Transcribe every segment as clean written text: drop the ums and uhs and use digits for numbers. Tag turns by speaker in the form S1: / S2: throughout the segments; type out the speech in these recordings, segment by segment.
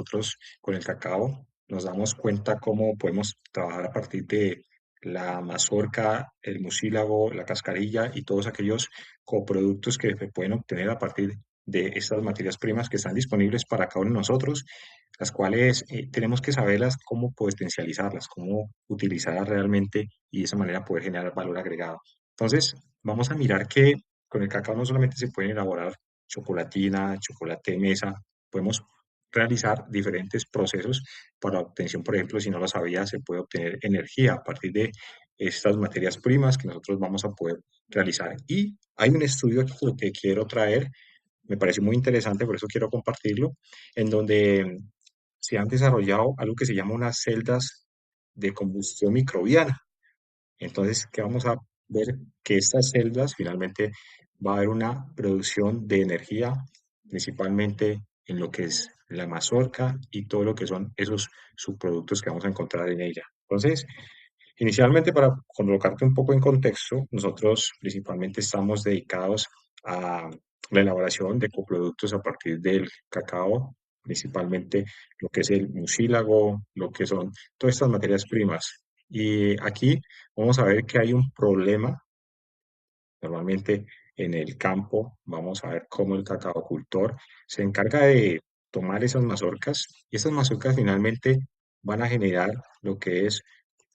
S1: nosotros con el cacao nos damos cuenta cómo podemos trabajar a partir de la mazorca, el mucílago, la cascarilla y todos aquellos coproductos que se pueden obtener a partir de estas materias primas que están disponibles para cada uno de nosotros, las cuales tenemos que saberlas cómo potencializarlas, cómo utilizarlas realmente y de esa manera poder generar valor agregado. Entonces, vamos a mirar que con el cacao no solamente se pueden elaborar chocolatina, chocolate de mesa, podemos realizar diferentes procesos para obtención, por ejemplo, si no lo sabía, se puede obtener energía a partir de estas materias primas que nosotros vamos a poder realizar. Y hay un estudio aquí que quiero traer, me parece muy interesante, por eso quiero compartirlo, en donde se han desarrollado algo que se llama unas celdas de combustión microbiana. Entonces, ¿qué vamos a ver? Que estas celdas finalmente va a haber una producción de energía, principalmente en lo que es la mazorca y todo lo que son esos subproductos que vamos a encontrar en ella. Entonces, inicialmente, para colocarte un poco en contexto, nosotros principalmente estamos dedicados a la elaboración de coproductos a partir del cacao, principalmente lo que es el mucílago, lo que son todas estas materias primas. Y aquí vamos a ver que hay un problema. Normalmente en el campo vamos a ver cómo el cacaocultor se encarga de tomar esas mazorcas y esas mazorcas finalmente van a generar lo que es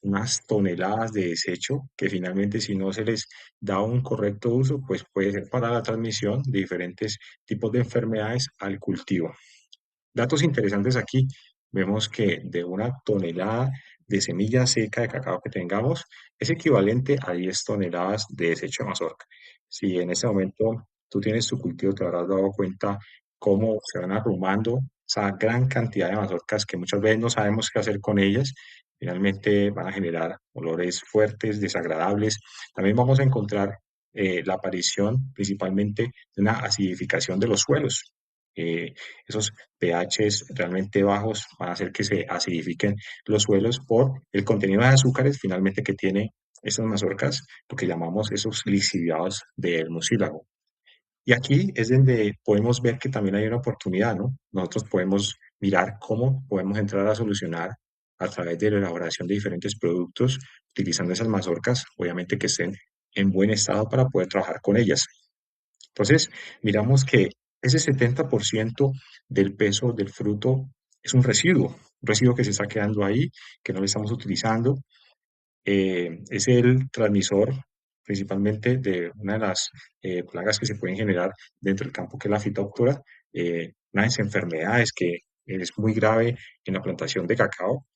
S1: unas toneladas de desecho que finalmente si no se les da un correcto uso, pues puede ser para la transmisión de diferentes tipos de enfermedades al cultivo. Datos interesantes aquí, vemos que de una tonelada de semilla seca de cacao que tengamos es equivalente a 10 toneladas de desecho de mazorca. Si en ese momento tú tienes tu cultivo, te habrás dado cuenta cómo se van arrumando esa gran cantidad de mazorcas que muchas veces no sabemos qué hacer con ellas. Finalmente van a generar olores fuertes, desagradables. También vamos a encontrar la aparición principalmente de una acidificación de los suelos. Eh, Esos pHs realmente bajos van a hacer que se acidifiquen los suelos por el contenido de azúcares finalmente que tiene estas mazorcas, lo que llamamos esos lixiviados del mucílago. Y aquí es donde podemos ver que también hay una oportunidad, ¿no? Nosotros podemos mirar cómo podemos entrar a solucionar a través de la elaboración de diferentes productos, utilizando esas mazorcas, obviamente que estén en buen estado para poder trabajar con ellas. Entonces, miramos que ese 70% del peso del fruto es un residuo que se está quedando ahí, que no lo estamos utilizando. Es el transmisor principalmente de una de las plagas que se pueden generar dentro del campo, que es la fitophthora, una de las enfermedades que es muy grave en la plantación de cacao.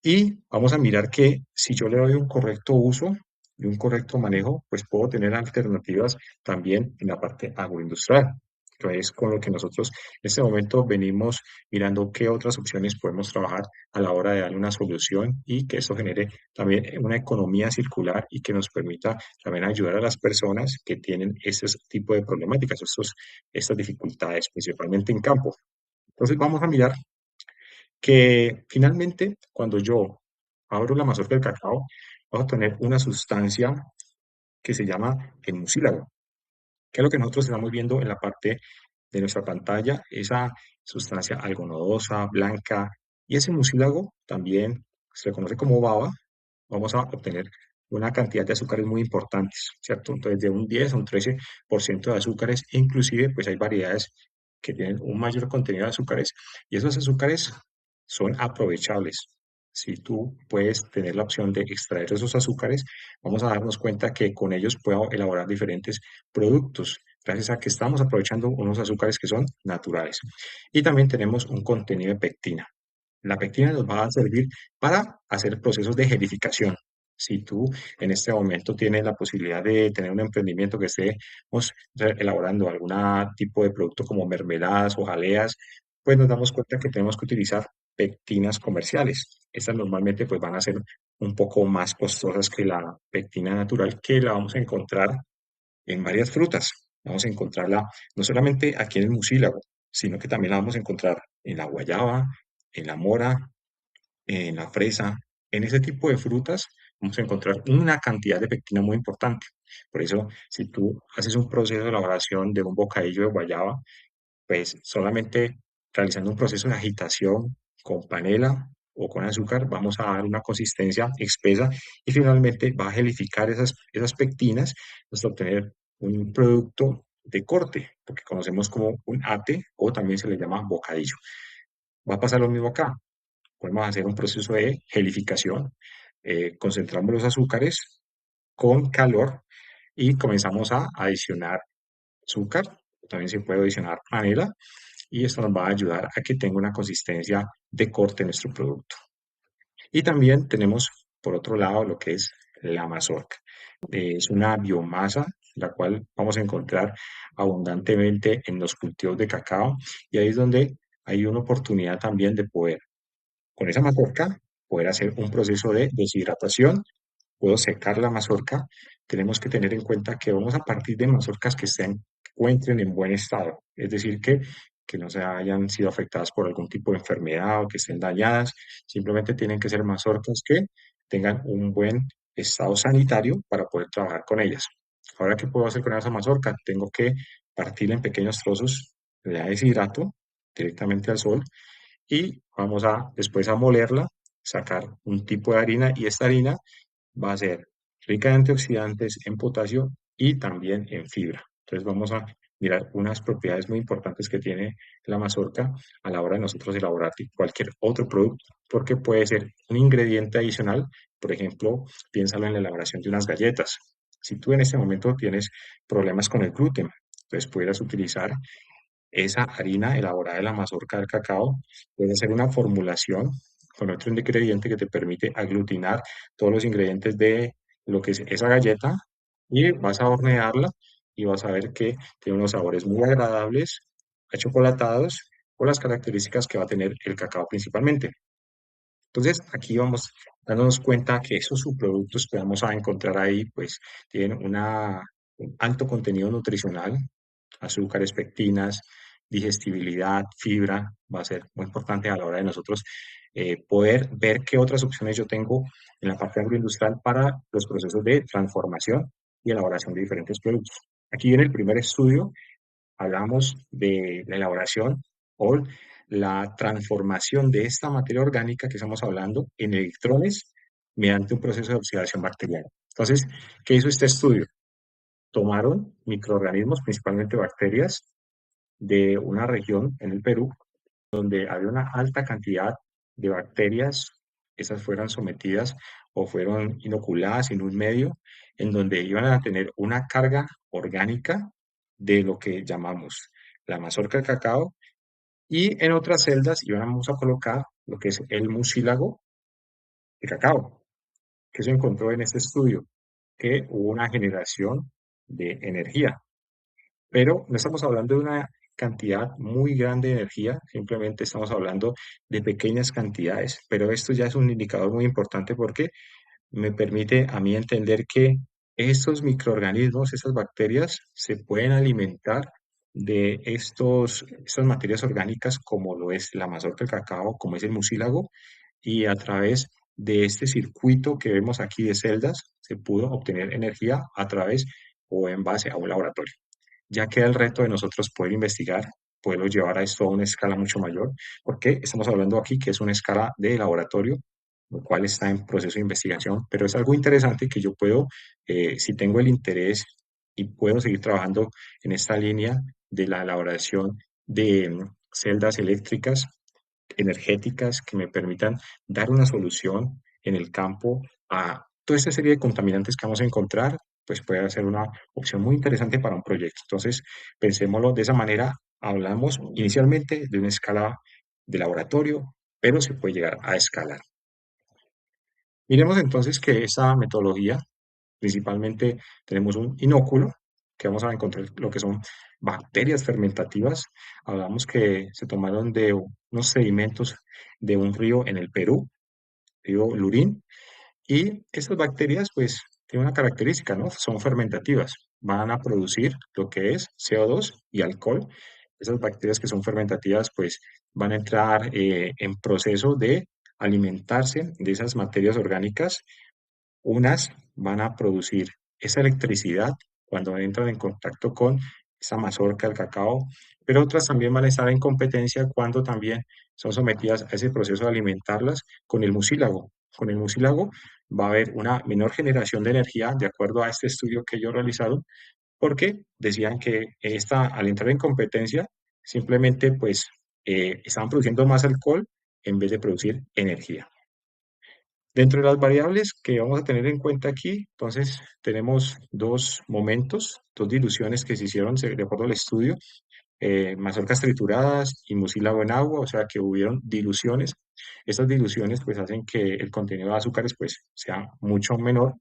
S1: Y vamos a mirar que si yo le doy un correcto uso y un correcto manejo, pues puedo tener alternativas también en la parte agroindustrial. Entonces, con lo que nosotros en este momento venimos mirando qué otras opciones podemos trabajar a la hora de darle una solución y que esto genere también una economía circular y que nos permita también ayudar a las personas que tienen este tipo de problemáticas, estas dificultades, principalmente en campo. Entonces, vamos a mirar que finalmente cuando yo abro la mazorca del cacao, vamos a tener una sustancia que se llama el mucílago, que es lo que nosotros estamos viendo en la parte de nuestra pantalla, esa sustancia algodonosa, blanca, y ese mucílago también se le conoce como baba, vamos a obtener una cantidad de azúcares muy importantes, ¿cierto? Entonces, de un 10 a un 13% de azúcares, e inclusive, pues hay variedades que tienen un mayor contenido de azúcares, y esos azúcares son aprovechables. Si tú puedes tener la opción de extraer esos azúcares, vamos a darnos cuenta que con ellos puedo elaborar diferentes productos, gracias a que estamos aprovechando unos azúcares que son naturales. Y también tenemos un contenido de pectina. La pectina nos va a servir para hacer procesos de gelificación. Si tú en este momento tienes la posibilidad de tener un emprendimiento que estemos elaborando algún tipo de producto como mermeladas o jaleas, pues nos damos cuenta que tenemos que utilizar pectinas comerciales. Estas normalmente pues van a ser un poco más costosas que la pectina natural, que la vamos a encontrar en varias frutas. Vamos a encontrarla no solamente aquí en el mucílago, sino que también la vamos a encontrar en la guayaba, en la mora, en la fresa. En ese tipo de frutas vamos a encontrar una cantidad de pectina muy importante. Por eso, si tú haces un proceso de elaboración de un bocadillo de guayaba, pues solamente realizando un proceso de agitación con panela o con azúcar, vamos a dar una consistencia espesa y finalmente va a gelificar esas pectinas hasta obtener un producto de corte, lo que conocemos como un ate o también se le llama bocadillo. Va a pasar lo mismo acá. Podemos hacer un proceso de gelificación. Concentramos los azúcares con calor y comenzamos a adicionar azúcar. También se puede adicionar panela y esto nos va a ayudar a que tenga una consistencia de corte en nuestro producto. Y también tenemos, por otro lado, lo que es la mazorca. Es una biomasa, la cual vamos a encontrar abundantemente en los cultivos de cacao y ahí es donde hay una oportunidad también de poder, con esa mazorca, poder hacer un proceso de deshidratación. Puedo secar la mazorca. Tenemos que tener en cuenta que vamos a partir de mazorcas que se encuentren en buen estado, es decir, que no se hayan sido afectadas por algún tipo de enfermedad o que estén dañadas. Simplemente tienen que ser mazorcas que tengan un buen estado sanitario para poder trabajar con ellas. Ahora, ¿qué puedo hacer con esa mazorca? Tengo que partirla en pequeños trozos, la deshidrato directamente al sol y vamos a después a molerla, sacar un tipo de harina y esta harina va a ser rica en antioxidantes, en potasio y también en fibra. Entonces vamos a mirar unas propiedades muy importantes que tiene la mazorca a la hora de nosotros elaborar cualquier otro producto, porque puede ser un ingrediente adicional. Por ejemplo, piénsalo en la elaboración de unas galletas. Si tú en este momento tienes problemas con el gluten, pues pudieras utilizar esa harina elaborada de la mazorca del cacao, puede hacer una formulación con otro ingrediente que te permite aglutinar todos los ingredientes de lo que es esa galleta y vas a hornearla y vas a ver que tiene unos sabores muy agradables, achocolatados, por las características que va a tener el cacao principalmente. Entonces, aquí vamos dándonos cuenta que esos subproductos que vamos a encontrar ahí, pues tienen un alto contenido nutricional, azúcares, pectinas, digestibilidad, fibra, va a ser muy importante a la hora de nosotros poder ver qué otras opciones yo tengo en la parte agroindustrial para los procesos de transformación y elaboración de diferentes productos. Aquí en el primer estudio hablamos de la elaboración o la transformación de esta materia orgánica que estamos hablando en electrones mediante un proceso de oxidación bacteriana. Entonces, ¿qué hizo este estudio? Tomaron microorganismos, principalmente bacterias, de una región en el Perú donde había una alta cantidad de bacterias, esas fueran sometidas o fueron inoculadas en un medio en donde iban a tener una carga orgánica de lo que llamamos la mazorca de cacao y en otras celdas íbamos a colocar lo que es el mucílago de cacao, que se encontró en este estudio, que hubo una generación de energía. Pero no estamos hablando de una cantidad muy grande de energía, simplemente estamos hablando de pequeñas cantidades, pero esto ya es un indicador muy importante porque me permite a mí entender que estos microorganismos, estas bacterias, se pueden alimentar de estas materias orgánicas como lo es la mazorca del cacao, como es el mucílago, y a través de este circuito que vemos aquí de celdas, se pudo obtener energía a través o en base a un laboratorio. Ya queda el reto de nosotros poder investigar, poderlo llevar a esto a una escala mucho mayor, porque estamos hablando aquí que es una escala de laboratorio, lo cual está en proceso de investigación, pero es algo interesante que yo puedo, si tengo el interés y puedo seguir trabajando en esta línea de la elaboración de celdas eléctricas energéticas que me permitan dar una solución en el campo a toda esta serie de contaminantes que vamos a encontrar, pues puede ser una opción muy interesante para un proyecto. Entonces, pensémoslo de esa manera. Hablamos inicialmente de una escala de laboratorio, pero se puede llegar a escalar. Miremos entonces que esa metodología, principalmente tenemos un inóculo, que vamos a encontrar lo que son bacterias fermentativas. Hablamos que se tomaron de unos sedimentos de un río en el Perú, río Lurín, y estas bacterias pues tienen una característica, ¿no? Son fermentativas, van a producir lo que es CO2 y alcohol. Esas bacterias que son fermentativas pues van a entrar en proceso de alimentarse de esas materias orgánicas. Unas van a producir esa electricidad cuando entran en contacto con esa mazorca del cacao, pero otras también van a estar en competencia cuando también son sometidas a ese proceso de alimentarlas con el mucílago. Con el mucílago va a haber una menor generación de energía, de acuerdo a este estudio que yo he realizado, porque decían que al entrar en competencia, simplemente pues estaban produciendo más alcohol en vez de producir energía. Dentro de las variables que vamos a tener en cuenta aquí, entonces tenemos dos momentos, dos diluciones que se hicieron de acuerdo al estudio, mazorcas trituradas y mucílago en agua, o sea que hubieron diluciones. Estas diluciones pues hacen que el contenido de azúcares pues sea mucho menor,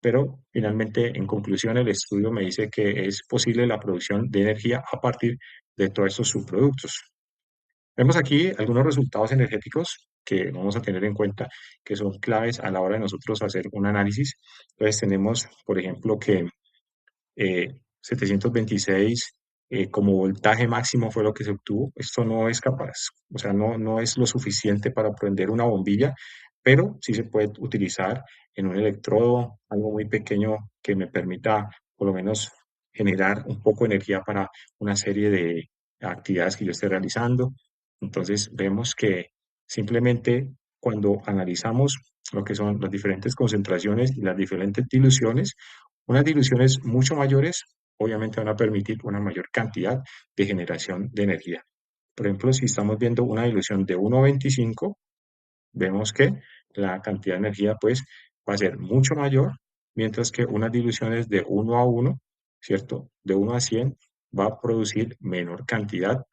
S1: pero finalmente en conclusión el estudio me dice que es posible la producción de energía a partir de todos estos subproductos. Vemos aquí algunos resultados energéticos que vamos a tener en cuenta que son claves a la hora de nosotros hacer un análisis. Entonces tenemos, por ejemplo, que 726 como voltaje máximo fue lo que se obtuvo. Esto no es capaz, o sea, no es lo suficiente para prender una bombilla, pero sí se puede utilizar en un electrodo, algo muy pequeño que me permita por lo menos generar un poco de energía para una serie de actividades que yo esté realizando. Entonces vemos que simplemente cuando analizamos lo que son las diferentes concentraciones y las diferentes diluciones, unas diluciones mucho mayores obviamente van a permitir una mayor cantidad de generación de energía. Por ejemplo, si estamos viendo una dilución de 1,25, vemos que la cantidad de energía pues va a ser mucho mayor, mientras que unas diluciones de 1 a 1, ¿cierto? De 1 a 100 va a producir menor cantidad,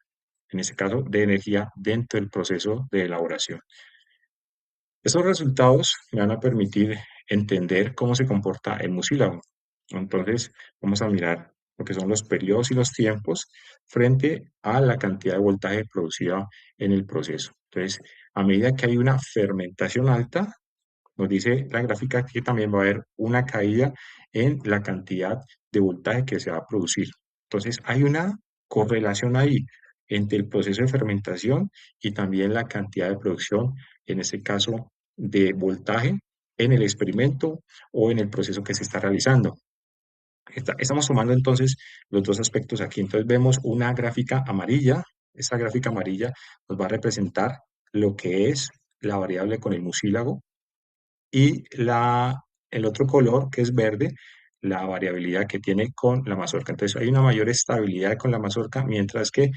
S1: en este caso, de energía dentro del proceso de elaboración. Estos resultados me van a permitir entender cómo se comporta el mucílago. Entonces, vamos a mirar lo que son los periodos y los tiempos frente a la cantidad de voltaje producida en el proceso. Entonces, a medida que hay una fermentación alta, nos dice la gráfica que también va a haber una caída en la cantidad de voltaje que se va a producir. Entonces, hay una correlación ahí entre el proceso de fermentación y también la cantidad de producción, en este caso, de voltaje en el experimento o en el proceso que se está realizando. Estamos tomando entonces los dos aspectos aquí. Entonces vemos una gráfica amarilla. Esta gráfica amarilla nos va a representar lo que es la variable con el mucílago y el otro color, que es verde, la variabilidad que tiene con la mazorca. Entonces hay una mayor estabilidad con la mazorca, mientras que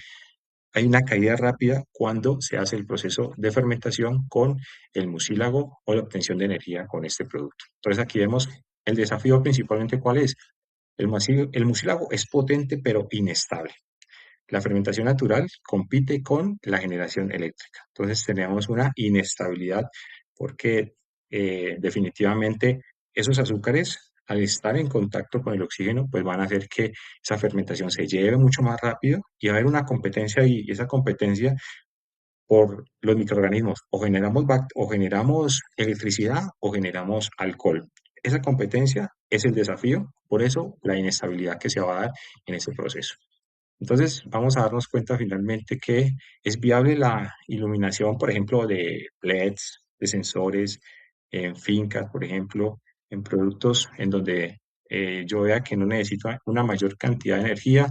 S1: hay una caída rápida cuando se hace el proceso de fermentación con el mucílago o la obtención de energía con este producto. Entonces aquí vemos el desafío principalmente cuál es. El mucílago es potente pero inestable. La fermentación natural compite con la generación eléctrica. Entonces tenemos una inestabilidad porque definitivamente esos azúcares, al estar en contacto con el oxígeno, pues van a hacer que esa fermentación se lleve mucho más rápido y va a haber una competencia ahí. Y esa competencia por los microorganismos. O generamos electricidad o generamos alcohol. Esa competencia es el desafío, por eso la inestabilidad que se va a dar en ese proceso. Entonces, vamos a darnos cuenta finalmente que es viable la iluminación, por ejemplo, de LEDs, de sensores, en fincas, por ejemplo, en productos en donde yo vea que no necesito una mayor cantidad de energía,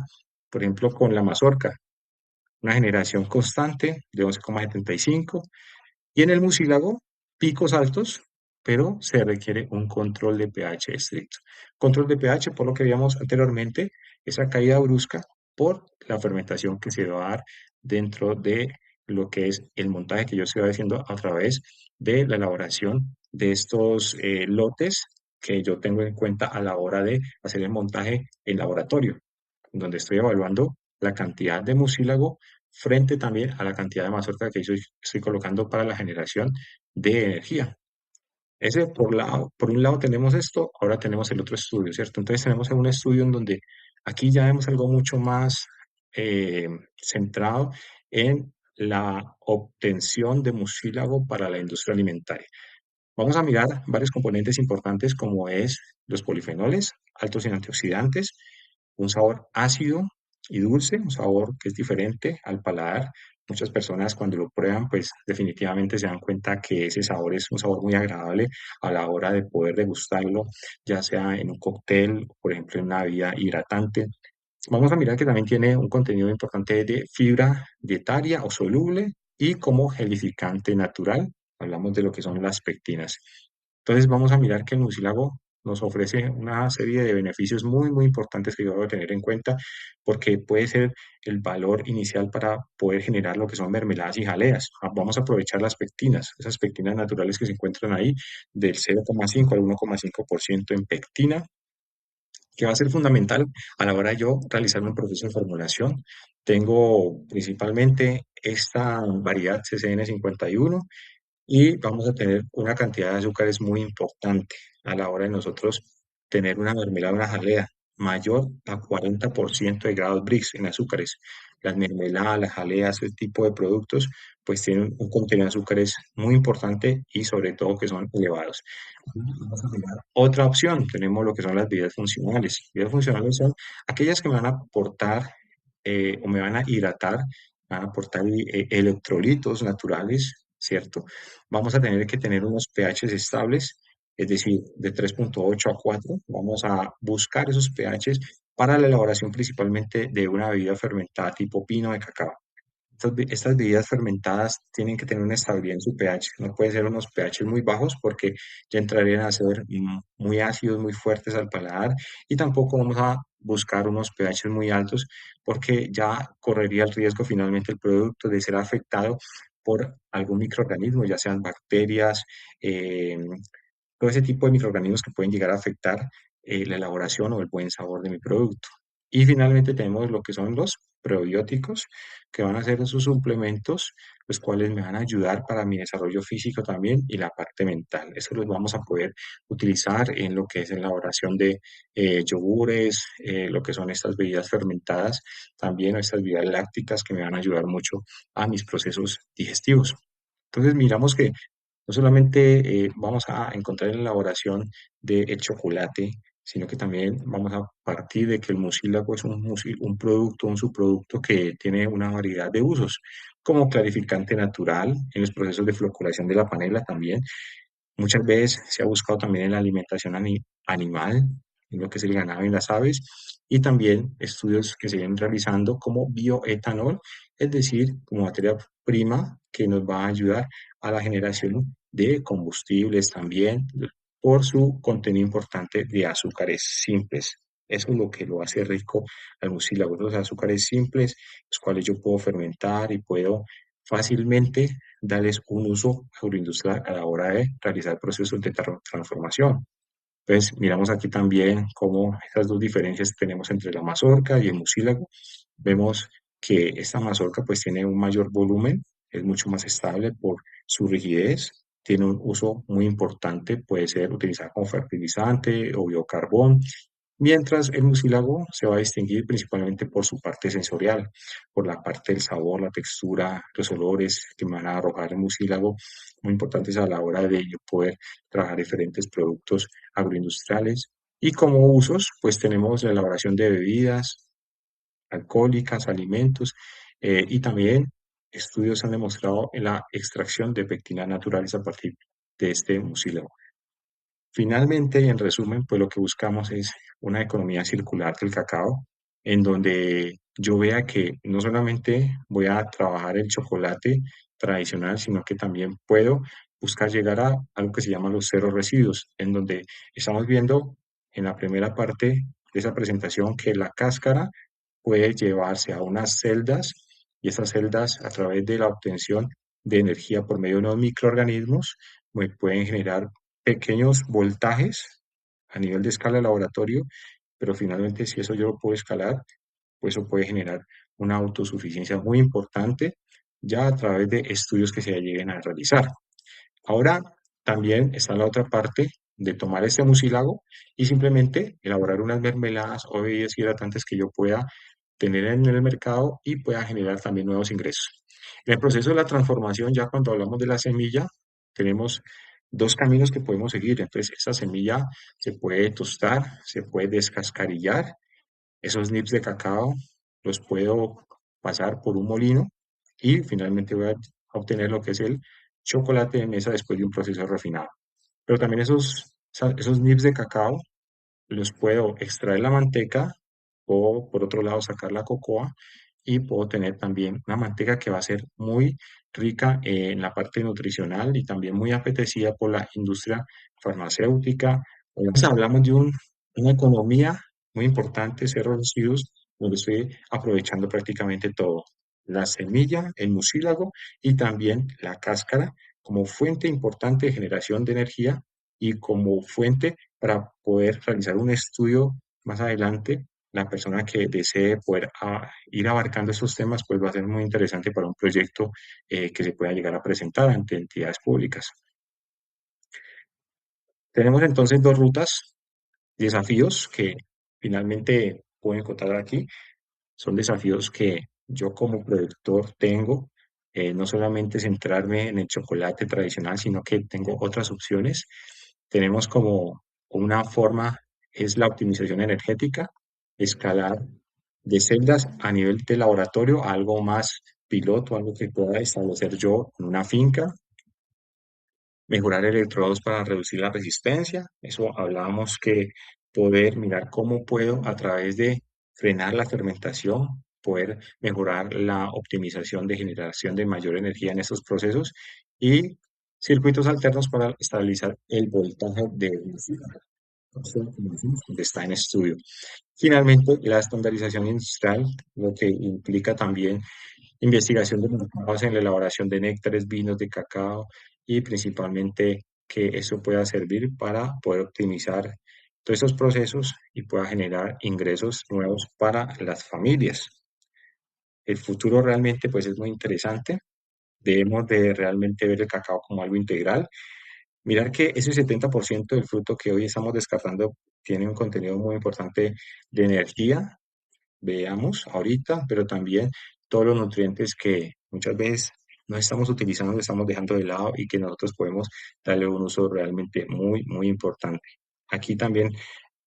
S1: por ejemplo, con la mazorca, una generación constante de 11,75 y en el mucílago picos altos, pero se requiere un control de pH estricto. Control de pH, por lo que veíamos anteriormente, esa caída brusca por la fermentación que se va a dar dentro de lo que es el montaje que yo estoy haciendo a través de la elaboración de estos lotes que yo tengo en cuenta a la hora de hacer el montaje en laboratorio, donde estoy evaluando la cantidad de mucílago frente también a la cantidad de mazorca que yo estoy colocando para la generación de energía. Ese por un lado tenemos esto, ahora tenemos el otro estudio, ¿cierto? Entonces tenemos un estudio en donde aquí ya vemos algo mucho más centrado en la obtención de mucílago para la industria alimentaria. Vamos a mirar varios componentes importantes como es los polifenoles, altos en antioxidantes, un sabor ácido y dulce, un sabor que es diferente al paladar. Muchas personas cuando lo prueban, pues definitivamente se dan cuenta que ese sabor es un sabor muy agradable a la hora de poder degustarlo, ya sea en un cóctel, por ejemplo, en una bebida hidratante. Vamos a mirar que también tiene un contenido importante de fibra dietaria o soluble y como gelificante natural. Hablamos de lo que son las pectinas. Entonces vamos a mirar que el mucílago nos ofrece una serie de beneficios muy importantes que yo debo tener en cuenta porque puede ser el valor inicial para poder generar lo que son mermeladas y jaleas. Vamos a aprovechar las pectinas, esas pectinas naturales que se encuentran ahí del 0,5 al 1,5% en pectina, que va a ser fundamental a la hora de yo realizar un proceso de formulación. Tengo principalmente esta variedad CCN51 y vamos a tener una cantidad de azúcares muy importante a la hora de nosotros tener una mermelada, una jalea mayor a 40% de grados Brix en azúcares. Las mermeladas, las jaleas, ese tipo de productos, pues tienen un contenido de azúcares muy importante y sobre todo que son elevados. Vamos a mirar otra opción, tenemos lo que son las bebidas funcionales. Bebidas funcionales son aquellas que me van a aportar o me van a hidratar, me van a aportar electrolitos naturales, ¿cierto? Vamos a tener que tener unos pHs estables, es decir, de 3,8 a 4. Vamos a buscar esos pHs para la elaboración principalmente de una bebida fermentada tipo pino de cacao. Estas bebidas fermentadas tienen que tener una estabilidad en su pH. No puede ser unos pH muy bajos porque ya entrarían a ser muy ácidos, muy fuertes al paladar. Y tampoco vamos a buscar unos pH muy altos porque ya correría el riesgo finalmente el producto de ser afectado por algún microorganismo, ya sean bacterias, eh, todo ese tipo de microorganismos que pueden llegar a afectar la elaboración o el buen sabor de mi producto. Y finalmente tenemos lo que son los probióticos, que van a ser esos suplementos, los cuales me van a ayudar para mi desarrollo físico también y la parte mental. Eso los vamos a poder utilizar en lo que es en la elaboración de yogures, lo que son estas bebidas fermentadas, también o estas bebidas lácticas que me van a ayudar mucho a mis procesos digestivos. Entonces miramos que no solamente vamos a encontrar en la elaboración del chocolate, sino que también vamos a partir de que el mucílago es un producto, un subproducto que tiene una variedad de usos, como clarificante natural en los procesos de floculación de la panela también. Muchas veces se ha buscado también en la alimentación animal, en lo que es el ganado y las aves, y también estudios que se vienen realizando como bioetanol, es decir, como materia prima que nos va a ayudar a la generación de combustibles también por su contenido importante de azúcares simples. Eso es lo que lo hace rico al mucílago, los azúcares simples, los cuales yo puedo fermentar y puedo fácilmente darles un uso agroindustrial a la hora de realizar procesos de transformación. Entonces, miramos aquí también cómo estas dos diferencias que tenemos entre la mazorca y el mucílago. Vemos que esta mazorca pues tiene un mayor volumen, es mucho más estable por su rigidez, tiene un uso muy importante, puede ser utilizada como fertilizante o biocarbón, mientras el mucílago se va a distinguir principalmente por su parte sensorial, por la parte del sabor, la textura, los olores que me van a arrojar el mucílago, muy importantes a la hora de yo poder trabajar diferentes productos agroindustriales. Y como usos, pues tenemos la elaboración de bebidas alcohólicas, alimentos, y también estudios han demostrado la extracción de pectinas naturales a partir de este mucílago. Finalmente, y en resumen, pues lo que buscamos es una economía circular del cacao, en donde yo vea que no solamente voy a trabajar el chocolate tradicional, sino que también puedo buscar llegar a algo que se llama los cero residuos, en donde estamos viendo en la primera parte de esa presentación que la cáscara puede llevarse a unas celdas y esas celdas a través de la obtención de energía por medio de unos microorganismos me pueden generar pequeños voltajes a nivel de escala de laboratorio, pero finalmente si eso yo lo puedo escalar, pues eso puede generar una autosuficiencia muy importante ya a través de estudios que se lleguen a realizar. Ahora también está la otra parte de tomar este mucílago y simplemente elaborar unas mermeladas o bebidas hidratantes que yo pueda tener en el mercado y pueda generar también nuevos ingresos. En el proceso de la transformación, ya cuando hablamos de la semilla, tenemos dos caminos que podemos seguir. Entonces, esta semilla se puede tostar, se puede descascarillar. Esos nips de cacao los puedo pasar por un molino y finalmente voy a obtener lo que es el chocolate de mesa después de un proceso refinado. Pero también esos nips de cacao los puedo extraer la manteca puedo por otro lado sacar la cocoa y puedo tener también una manteca que va a ser muy rica en la parte nutricional y también muy apetecida por la industria farmacéutica. Entonces hablamos de una economía muy importante, cero residuos, donde estoy aprovechando prácticamente todo, la semilla, el mucílago y también la cáscara como fuente importante de generación de energía y como fuente para poder realizar un estudio más adelante. La persona que desee poder ir abarcando estos temas, pues va a ser muy interesante para un proyecto que se pueda llegar a presentar ante entidades públicas. Tenemos entonces dos rutas, desafíos que finalmente puedo encontrar aquí. Son desafíos que yo como productor tengo, no solamente centrarme en el chocolate tradicional, sino que tengo otras opciones. Tenemos como una forma, es la optimización energética, escalar de celdas a nivel de laboratorio a algo más piloto, algo que pueda establecer yo en una finca, mejorar electrodos para reducir la resistencia. Eso hablábamos que poder mirar cómo puedo a través de frenar la fermentación, poder mejorar la optimización de generación de mayor energía en estos procesos y circuitos alternos para estabilizar el voltaje de que está en estudio. Finalmente, la estandarización industrial, lo que implica también investigación de mercados en la elaboración de néctares, vinos de cacao y principalmente que eso pueda servir para poder optimizar todos esos procesos y pueda generar ingresos nuevos para las familias. El futuro realmente pues es muy interesante. Debemos de realmente ver el cacao como algo integral. Mirar que ese 70% del fruto que hoy estamos descartando tiene un contenido muy importante de energía, veamos ahorita, pero también todos los nutrientes que muchas veces no estamos utilizando, lo estamos dejando de lado y que nosotros podemos darle un uso realmente muy, muy importante. Aquí también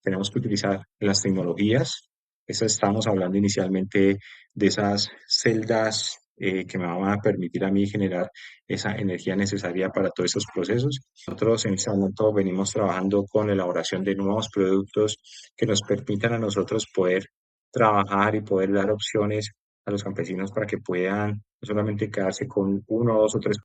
S1: tenemos que utilizar las tecnologías. Eso estábamos hablando inicialmente de esas celdas que me van a permitir a mí generar esa energía necesaria para todos esos procesos. Nosotros en este momento venimos trabajando con la elaboración de nuevos productos que nos permitan a nosotros poder trabajar y poder dar opciones a los campesinos para que puedan no solamente quedarse con uno, dos o tres